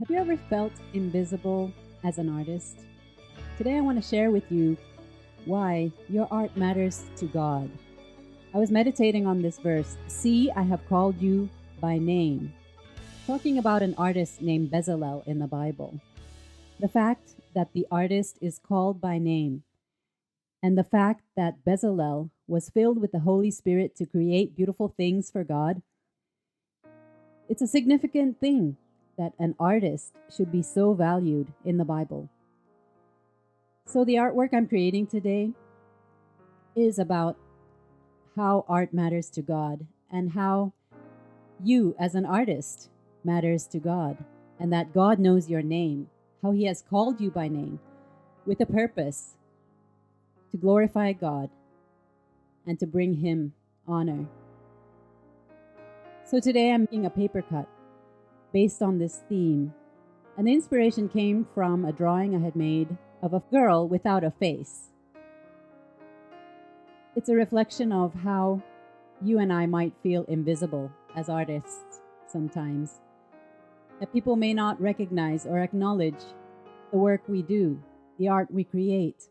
Have you ever felt invisible as an artist? Today I want to share with you why your art matters to God. I was meditating on this verse, "See, I have called you by name," talking about an artist named Bezalel in the Bible. The fact that the artist is called by name and the fact that Bezalel was filled with the Holy Spirit to create beautiful things for God, it's a significant thing that an artist should be so valued in the Bible. So, the artwork I'm creating today is about how art matters to God and how you, as an artist, matters to God, and that God knows your name, how He has called you by name with a purpose to glorify God and to bring Him honor. So, today I'm making a paper cut based on this theme, and the inspiration came from a drawing I had made of a girl without a face. It's a reflection of how you and I might feel invisible as artists sometimes, that people may not recognize or acknowledge the work we do, the art we create.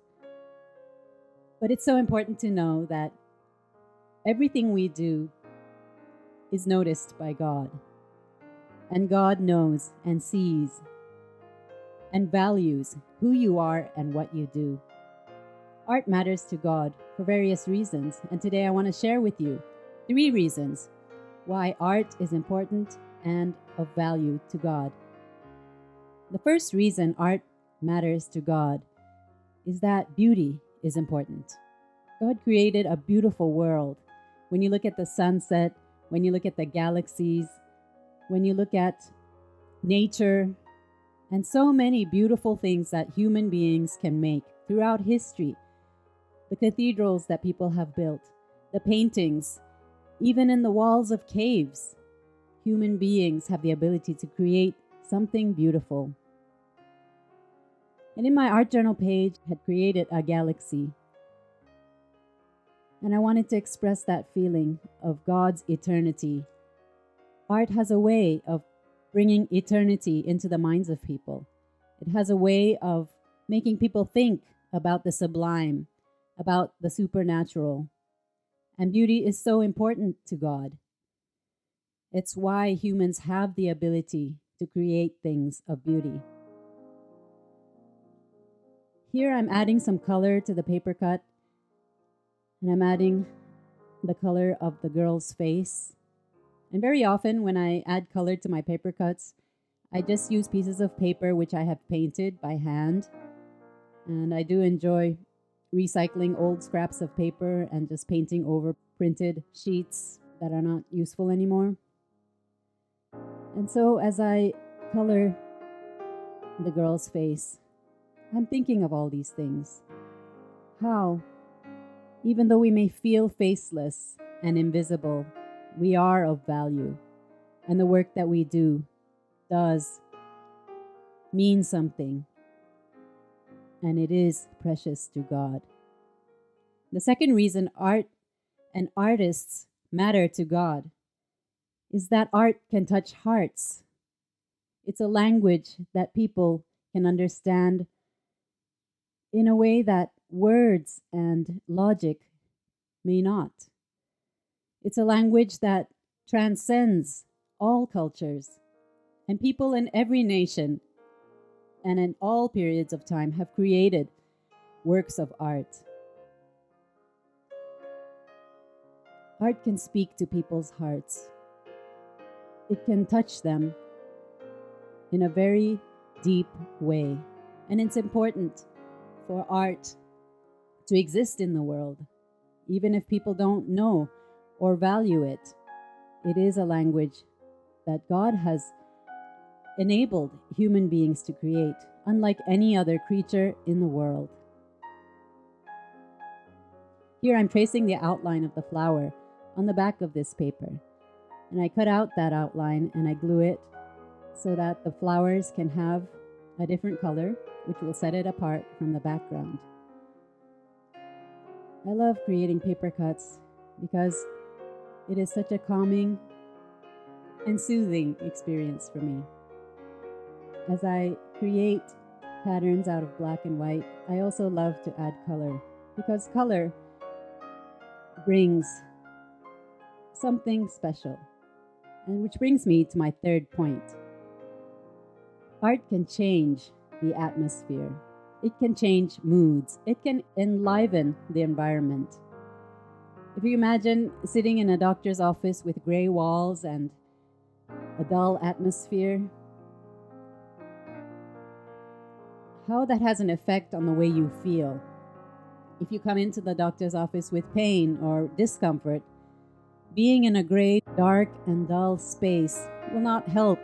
But it's so important to know that everything we do is noticed by God, and God knows and sees and values who you are and what you do. Art matters to God for various reasons, and today I want to share with you 3 reasons why art is important and of value to God. The first reason art matters to God is that beauty is important. God created a beautiful world. When you look at the sunset, when you look at the galaxies, when you look at nature, and so many beautiful things that human beings can make throughout history. The cathedrals that people have built, the paintings, even in the walls of caves, human beings have the ability to create something beautiful. And in my art journal page, I had created a galaxy. And I wanted to express that feeling of God's eternity. Art has a way of bringing eternity into the minds of people. It has a way of making people think about the sublime, about the supernatural. And beauty is so important to God. It's why humans have the ability to create things of beauty. Here I'm adding some color to the paper cut, and I'm adding the color of the girl's face. And very often when I add color to my paper cuts, I just use pieces of paper which I have painted by hand. And I do enjoy recycling old scraps of paper and just painting over printed sheets that are not useful anymore. And so as I color the girl's face, I'm thinking of all these things. How, even though we may feel faceless and invisible, we are of value, and the work that we do does mean something, and it is precious to God. The second reason art and artists matter to God is that art can touch hearts. It's a language that people can understand in a way that words and logic may not. It's a language that transcends all cultures, and people in every nation and in all periods of time have created works of art. Art can speak to people's hearts. It can touch them in a very deep way, and it's important for art to exist in the world, even if people don't know or value it. It is a language that God has enabled human beings to create, unlike any other creature in the world. Here I'm tracing the outline of the flower on the back of this paper, and I cut out that outline and I glue it so that the flowers can have a different color, which will set it apart from the background. I love creating paper cuts because it is such a calming and soothing experience for me. As I create patterns out of black and white, I also love to add color because color brings something special. And which brings me to my third point. Art can change the atmosphere. It can change moods. It can enliven the environment. If you imagine sitting in a doctor's office with gray walls and a dull atmosphere, how that has an effect on the way you feel. If you come into the doctor's office with pain or discomfort, being in a gray, dark, and dull space will not help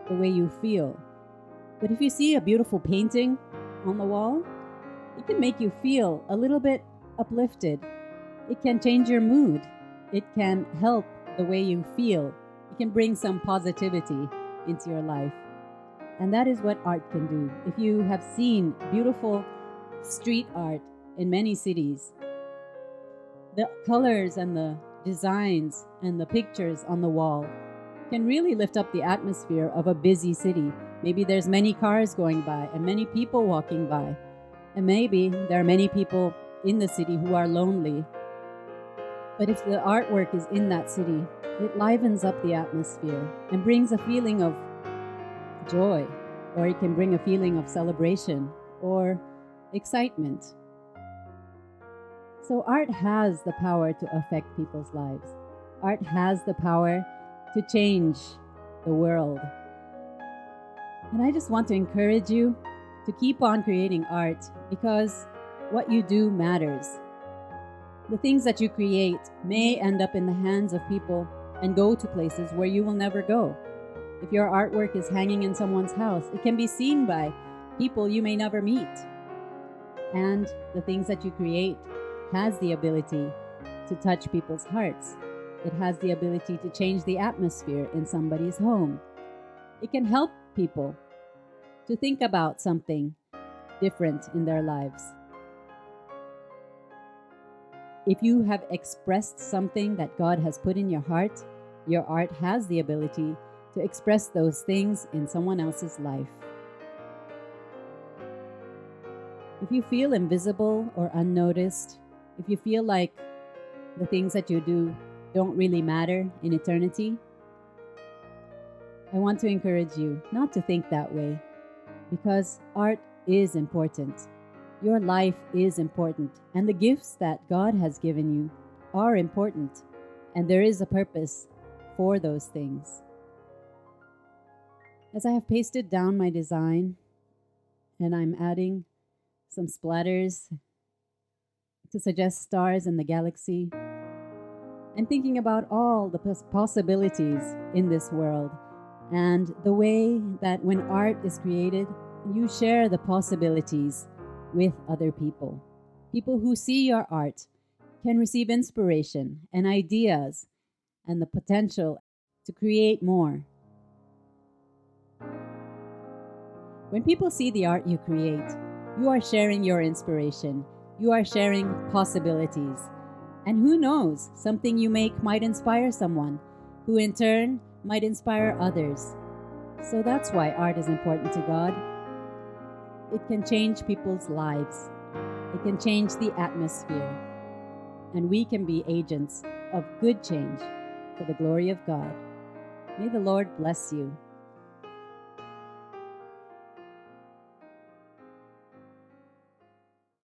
the way you feel. But if you see a beautiful painting on the wall, it can make you feel a little bit uplifted. It can change your mood. It can help the way you feel. It can bring some positivity into your life. And that is what art can do. If you have seen beautiful street art in many cities, the colors and the designs and the pictures on the wall can really lift up the atmosphere of a busy city. Maybe there's many cars going by and many people walking by. And maybe there are many people in the city who are lonely. But if the artwork is in that city, it livens up the atmosphere and brings a feeling of joy, or it can bring a feeling of celebration or excitement. So art has the power to affect people's lives. Art has the power to change the world. And I just want to encourage you to keep on creating art because what you do matters. The things that you create may end up in the hands of people and go to places where you will never go. If your artwork is hanging in someone's house, it can be seen by people you may never meet. And the things that you create has the ability to touch people's hearts. It has the ability to change the atmosphere in somebody's home. It can help people to think about something different in their lives. If you have expressed something that God has put in your heart, your art has the ability to express those things in someone else's life. If you feel invisible or unnoticed, if you feel like the things that you do don't really matter in eternity, I want to encourage you not to think that way, because art is important. Your life is important, and the gifts that God has given you are important, and there is a purpose for those things. As I have pasted down my design, and I'm adding some splatters to suggest stars in the galaxy, and thinking about all the possibilities in this world, and the way that when art is created, you share the possibilities with other people. People who see your art can receive inspiration and ideas and the potential to create more. When people see the art you create, you are sharing your inspiration. You are sharing possibilities. And who knows, something you make might inspire someone, who in turn might inspire others. So that's why art is important to God. It can change people's lives. It can change the atmosphere. And we can be agents of good change for the glory of God. May the Lord bless you.